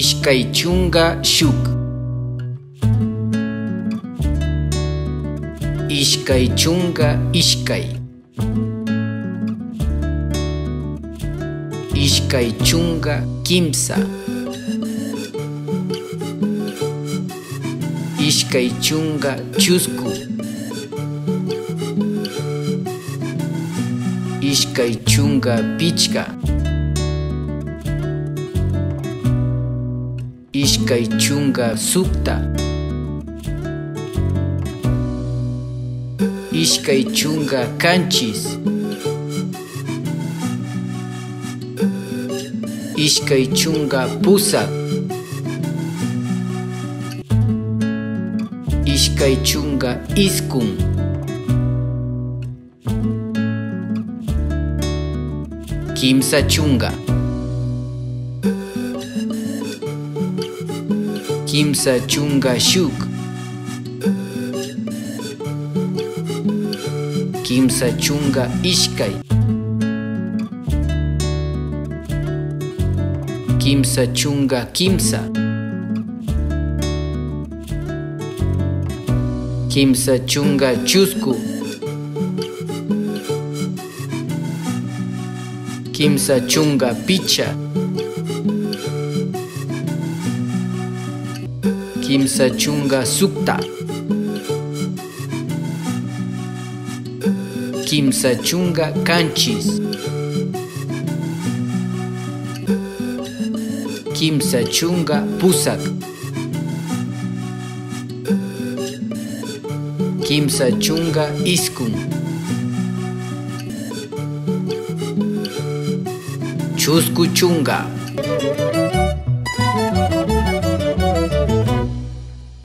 Ishkay chunga shuk. Ishkay chunga ishkay. Ishkay chunga kimsa. Ishkay chunga chusku. Ishkay chunga pichka. Ishkay chunga sukta. Ishkay chunga kanchis. Ishkay chunga pusak. Ishkay chunga iskun. Kimsa chunga. Kimsa chunga shuk. Kimsa chunga ishkay. Kimsa chunga kimsa. Kimsa chunga chusku. Kimsa chunga picha. Kimsa chunga sukta. Kimsa chunga kanchis. Kimsa chunga pusak. Kimsa chunga iskun. Chusku chunga.